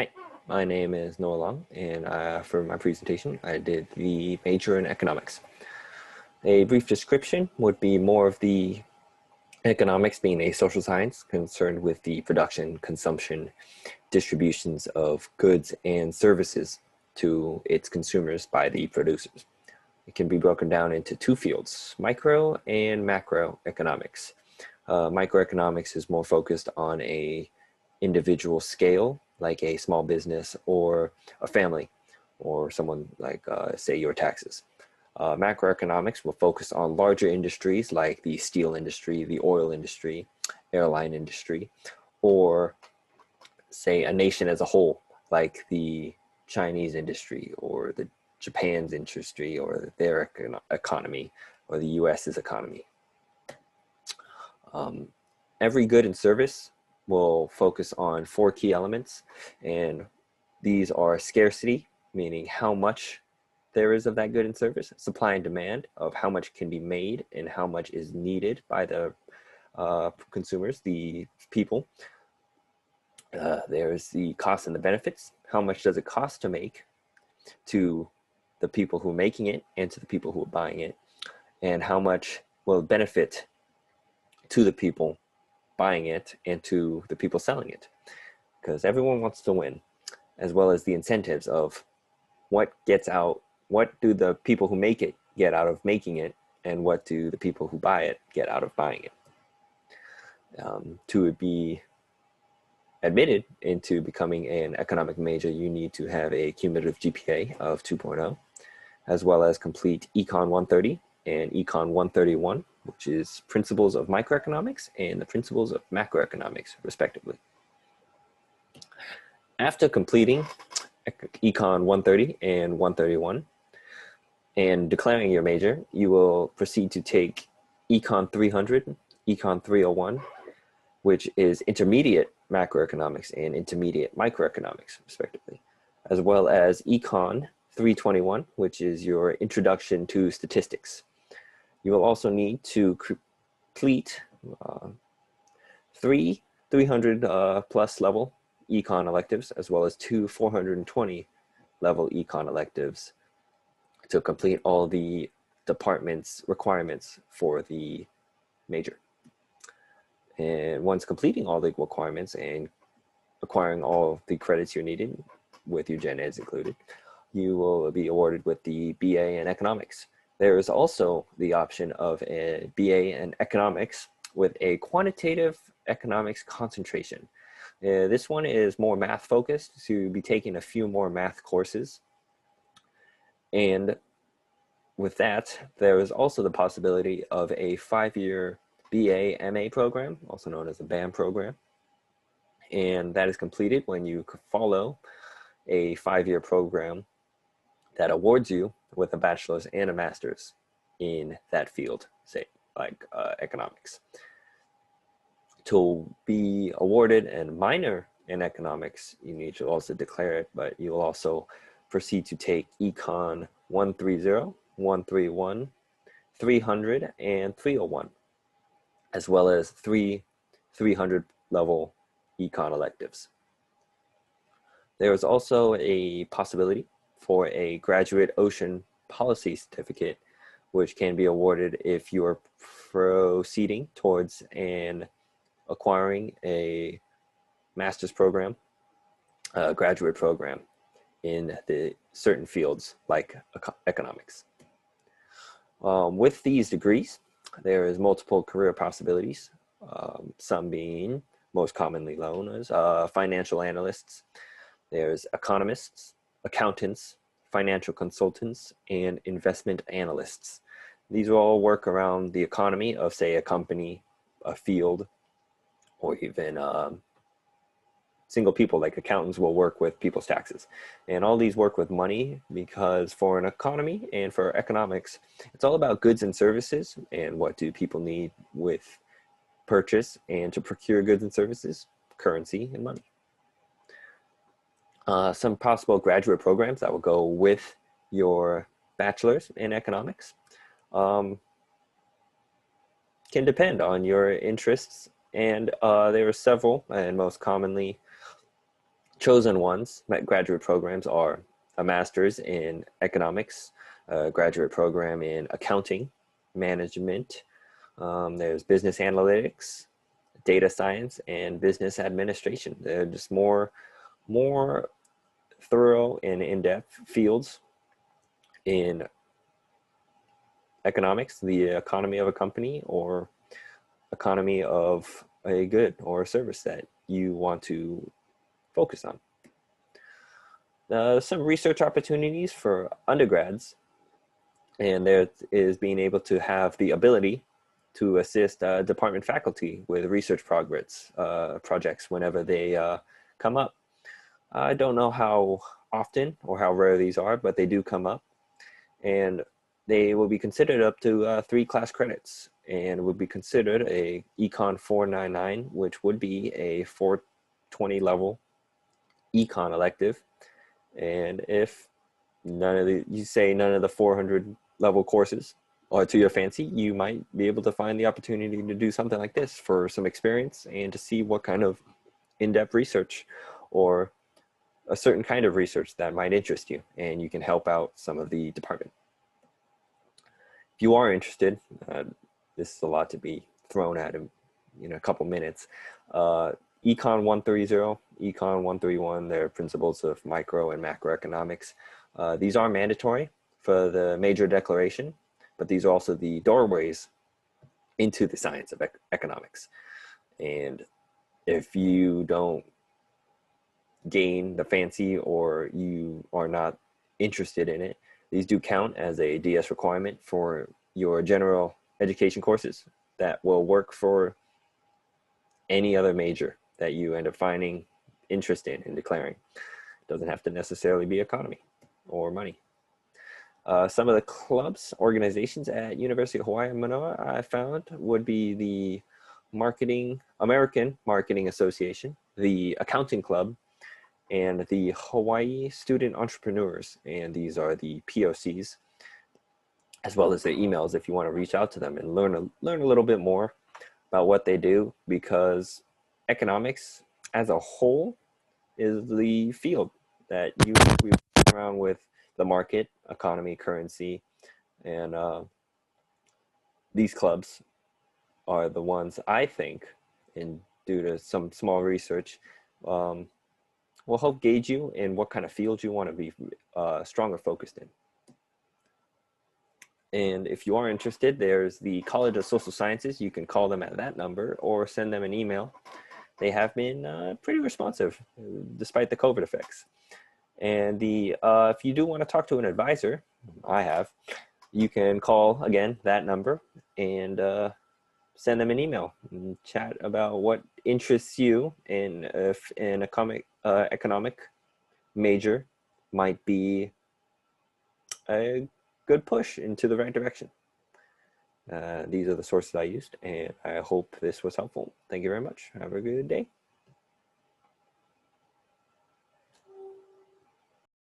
Hi, my name is Noah Long, and for my presentation, I did the major in economics. A brief description would be more of the economics being a social science concerned with the production, consumption, distributions of goods and services to its consumers by the producers. It can be broken down into two fields, micro and macroeconomics. Microeconomics is more focused on a individual scale, like a small business or a family, or someone like, say, your taxes. Macroeconomics will focus on larger industries like the steel industry, the oil industry, airline industry, or say a nation as a whole, like the Chinese industry or the Japan's industry or their economy or the US's economy. Every good and service will focus on four key elements, and these are scarcity, meaning how much there is of that good and service, supply and demand of how much can be made and how much is needed by the consumers, the people. There's the cost and the benefits. How much does it cost to make to the people who are making it and to the people who are buying it, and how much will benefit to the people buying it and to the people selling it, because everyone wants to win, as well as the incentives of what gets out, what do the people who make it get out of making it, and what do the people who buy it get out of buying it. To be admitted into becoming an economic major, you need to have a cumulative GPA of 2.0, as well as complete Econ 130 and Econ 131, which is principles of microeconomics and the principles of macroeconomics, respectively. After completing Econ 130 and 131 and declaring your major, you will proceed to take Econ 300, Econ 301, which is intermediate macroeconomics and intermediate microeconomics, respectively, as well as Econ 321, which is your introduction to statistics. You will also need to complete 300 plus level econ electives, as well as 420 level econ electives to complete all the department's requirements for the major. And once completing all the requirements and acquiring all the credits you needed, with your gen eds included, you will be awarded with the BA in economics. There is also the option of a BA in economics with a quantitative economics concentration. This one is more math focused, so you'll be taking a few more math courses. And with that, there is also the possibility of a 5-year BA MA program, also known as the BAM program. And that is completed when you follow a 5-year program that awards you with a bachelor's and a master's in that field, say like economics. To be awarded a minor in economics, you need to also declare it, but you will also proceed to take Econ 130, 131, 300, and 301, as well as 300 level econ electives. There is also a possibility for a graduate ocean policy certificate, which can be awarded if you're proceeding towards acquiring a master's program, a graduate program in the certain fields like economics. With these degrees, there is multiple career possibilities, some being most commonly known as financial analysts. There's economists, accountants, financial consultants, and investment analysts. These will all work around the economy of, say, a company, a field, or even single people like accountants will work with people's taxes. And all these work with money, because for an economy and for economics, it's all about goods and services and what do people need with purchase and to procure goods and services, currency and money. Some possible graduate programs that will go with your bachelor's in economics can depend on your interests, and there are several, and most commonly Chosen ones, graduate programs, are a master's in economics, a graduate program in accounting, management. There's business analytics, data science, and business administration. They're just more thorough and in-depth fields in economics, the economy of a company, or economy of a good or a service that you want to focus on. Some research opportunities for undergrads, and there is being able to have the ability to assist department faculty with research projects whenever they come up. I don't know how often or how rare these are, but they do come up, and they will be considered up to 3 class credits, and would be considered a Econ 499, which would be a 420 level Econ elective. And if none of the 400 level courses are to your fancy, you might be able to find the opportunity to do something like this for some experience and to see what kind of in-depth research or a certain kind of research that might interest you, and you can help out some of the department. If you are interested, this is a lot to be thrown at in a couple minutes. Econ 130, Econ 131, they're principles of micro and macroeconomics. These are mandatory for the major declaration, but these are also the doorways into the science of economics. And if you don't gain the fancy or you are not interested in it, these do count as a DS requirement for your general education courses that will work for any other major that you end up finding interest in and declaring. It doesn't have to necessarily be economy or money. Some of the clubs, organizations at University of Hawaii Manoa I found would be the American Marketing Association, the Accounting Club, and the Hawaii Student Entrepreneurs. And these are the POCs, as well as their emails if you want to reach out to them and learn a little bit more about what they do, because economics as a whole is the field that we work around with the market, economy, currency, and these clubs are the ones I think, and due to some small research, will help gauge you in what kind of field you want to be stronger focused in. And if you are interested, there's the College of Social Sciences. You can call them at that number or send them an email. They have been pretty responsive despite the COVID effects. And if you do want to talk to an advisor, I have, you can call, again, that number and send them an email and chat about what interests you, and if an economic major might be a good push into the right direction. These are the sources I used, and I hope this was helpful. Thank you very much. Have a good day.